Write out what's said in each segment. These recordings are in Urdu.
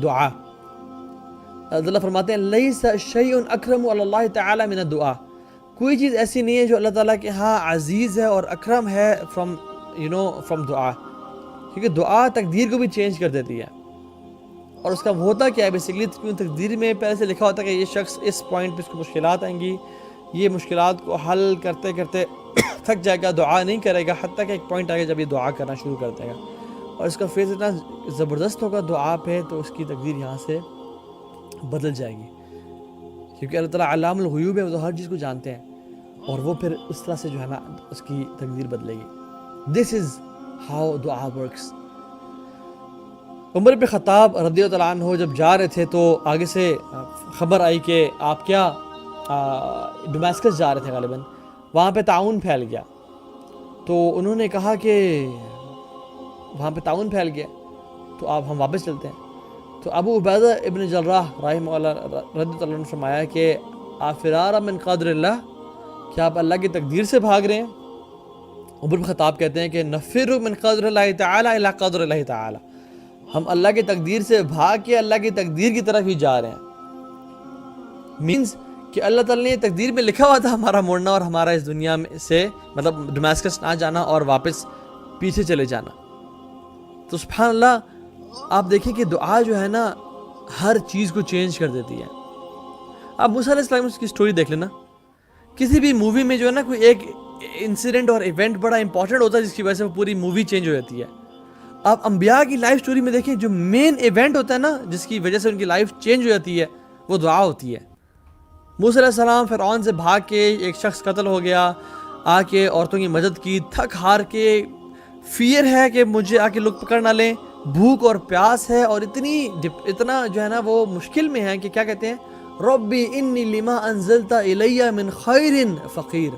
دعا. اللہ فرماتے ہیں لیس شیء اکرم علی اللہ تعالی من الدعاء، کوئی چیز ایسی نہیں ہے جو اللہ تعالیٰ کے ہاں عزیز ہے اور اکرم ہے فرام دعا، کیونکہ دعا تقدیر کو بھی چینج کر دیتی ہے. اور اس کا ہوتا کیا ہے بیسیکلی، کیوں تقدیر میں پہلے سے لکھا ہوتا ہے کہ یہ شخص اس پوائنٹ پہ اس کو مشکلات آئیں گی، یہ مشکلات کو حل کرتے کرتے تھک جائے گا، دعا نہیں کرے گا، حتیٰ کہ ایک پوائنٹ آگے جب یہ دعا کرنا شروع کر دے گا اور اس کا فیض اتنا زبردست ہوگا دعا پہ، تو اس کی تقدیر یہاں سے بدل جائے گی، کیونکہ اللہ تعالیٰ علام الغیوب ہے، وہ تو ہر چیز کو جانتے ہیں، اور وہ پھر اس طرح سے جو ہے نا اس کی تقدیر بدلے گی. دس از ہاؤ دعا ورکس. عمر بن خطاب رضی اللہ عنہ جب جا رہے تھے تو آگے سے خبر آئی کہ آپ کیا ڈماسکس جا رہے تھے غالباً، وہاں پہ تعاون پھیل گیا. تو انہوں نے کہا کہ وہاں پہ تعاون پھیل گیا تو آپ ہم واپس چلتے ہیں. تو ابو عبیدہ ابن جراح رحمہ اللہ رضی اللہ عنہ نے فرمایا کہ فرارا من قدر اللہ، کیا آپ اللہ کی تقدیر سے بھاگ رہے ہیں؟ عمر بن خطاب کہتے ہیں کہ نفر من قدر اللہ تعالی الی قدر اللہ تعالی، ہم اللہ کی تقدیر سے بھاگ کے اللہ کی تقدیر کی طرف ہی جا رہے ہیں. مینز کہ اللہ تعالیٰ نے تقدیر میں لکھا ہوا تھا ہمارا مڑنا اور ہمارا اس دنیا میں سے مطلب ڈماسکس نہ جانا اور واپس پیچھے چلے جانا. تو سبحان اللہ، آپ دیکھیں کہ دعا جو ہے نا ہر چیز کو چینج کر دیتی ہے. آپ موسیٰ علیہ السلام کی سٹوری دیکھ لینا، کسی بھی مووی میں جو ہے نا کوئی ایک انسیڈنٹ اور ایونٹ بڑا امپورٹنٹ ہوتا ہے جس کی وجہ سے وہ پوری مووی چینج ہو جاتی ہے. آپ انبیاء کی لائف سٹوری میں دیکھیں، جو مین ایونٹ ہوتا ہے نا جس کی وجہ سے ان کی لائف چینج ہو جاتی ہے، وہ دعا ہوتی ہے. موسیٰ علیہ السلام فرعون سے بھاگ کے، ایک شخص قتل ہو گیا، آ کے عورتوں کی مدد کی، تھک ہار کے، فیئر ہے کہ مجھے آ کے لوگ پکڑ نہ لیں، بھوک اور پیاس ہے اور اتنا جو ہے نا وہ مشکل میں ہے کہ کیا کہتے ہیں، ربی انی لما انزلت الی من خیر فقیر،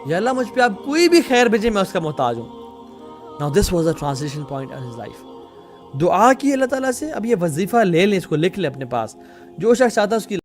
یا اللہ مجھ پہ آپ کوئی بھی خیر بھیجیں میں اس کا محتاج ہوں. Now this was a transition point in his life. دعا کی اللہ تعالیٰ سے. اب یہ وظیفہ لے لیں، اس کو لکھ لیں اپنے پاس، جو شخص چاہتا ہے اس کی